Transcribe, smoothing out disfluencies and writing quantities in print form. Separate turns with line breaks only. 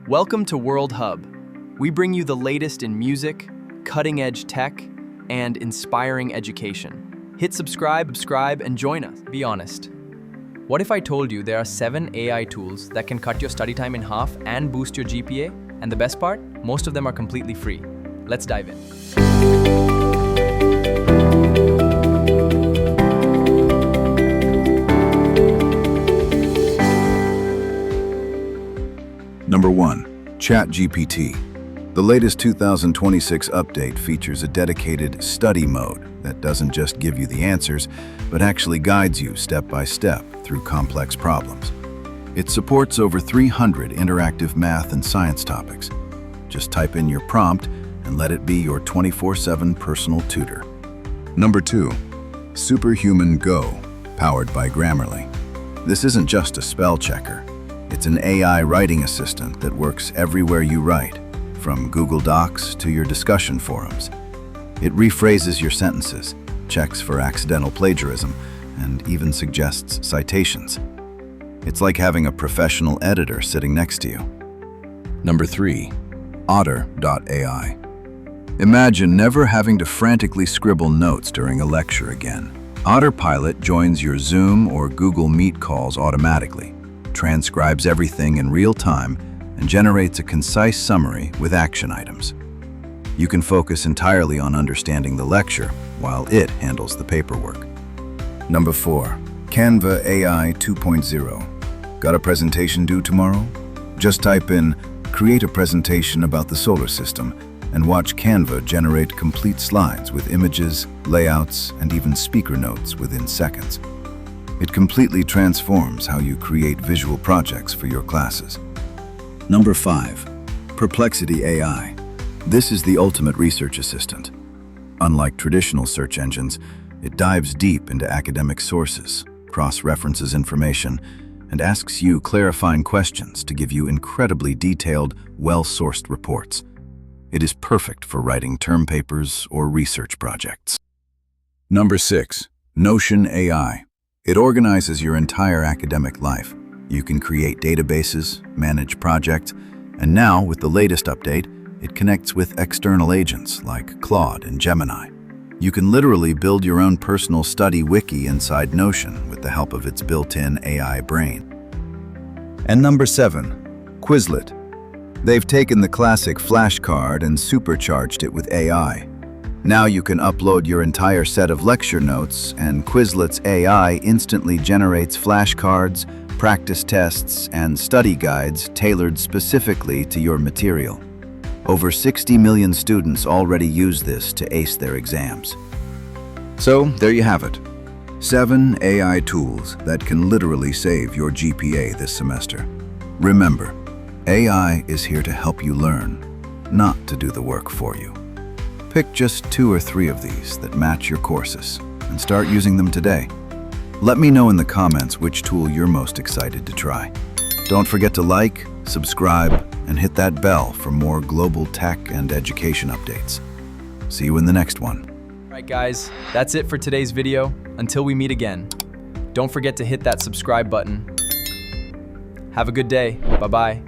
Welcome to World Hub. We bring you the latest in music, cutting-edge tech, and inspiring education. Hit subscribe, and join us. Be honest. What if I told you there are 7 AI tools that can cut your study time in half and boost your GPA? And the best part? Most of them are completely free. Let's dive in.
Number 1. ChatGPT. The latest 2026 update features a dedicated study mode that doesn't just give you the answers, but actually guides you step by step through complex problems. It supports over 300 interactive math and science topics. Just type in your prompt and let it be your 24/7 personal tutor. Number 2. Superhuman Go, powered by Grammarly. This isn't just a spell checker. It's an AI writing assistant that works everywhere you write, from Google Docs to your discussion forums. It rephrases your sentences, checks for accidental plagiarism, and even suggests citations. It's like having a professional editor sitting next to you. Number 3. Otter.ai. Imagine never having to frantically scribble notes during a lecture again. Autopilot joins your Zoom or Google Meet calls automatically, transcribes everything in real time, and generates a concise summary with action items. You can focus entirely on understanding the lecture while it handles the paperwork. Number 4. Canva AI 2.0. Got a presentation due tomorrow? Just type in, "Create a presentation about the solar system," and watch Canva generate complete slides with images, layouts, and even speaker notes within seconds. It completely transforms how you create visual projects for your classes. Number 5. Perplexity AI. This is the ultimate research assistant. Unlike traditional search engines, it dives deep into academic sources, cross-references information, and asks you clarifying questions to give you incredibly detailed, well-sourced reports. It is perfect for writing term papers or research projects. Number 6. Notion AI. It organizes your entire academic life. You can create databases, manage projects, and now, with the latest update, it connects with external agents like Claude and Gemini. You can literally build your own personal study wiki inside Notion with the help of its built-in AI brain. And number 7. Quizlet. They've taken the classic flashcard and supercharged it with AI. Now you can upload your entire set of lecture notes, and Quizlet's AI instantly generates flashcards, practice tests, and study guides tailored specifically to your material. Over 60 million students already use this to ace their exams. So, there you have it. 7 AI tools that can literally save your GPA this semester. Remember, AI is here to help you learn, not to do the work for you. Pick just 2 or 3 of these that match your courses and start using them today. Let me know in the comments which tool you're most excited to try. Don't forget to like, subscribe, and hit that bell for more global tech and education updates. See you in the next one.
All right, guys, that's it for today's video. Until we meet again, don't forget to hit that subscribe button. Have a good day. Bye-bye.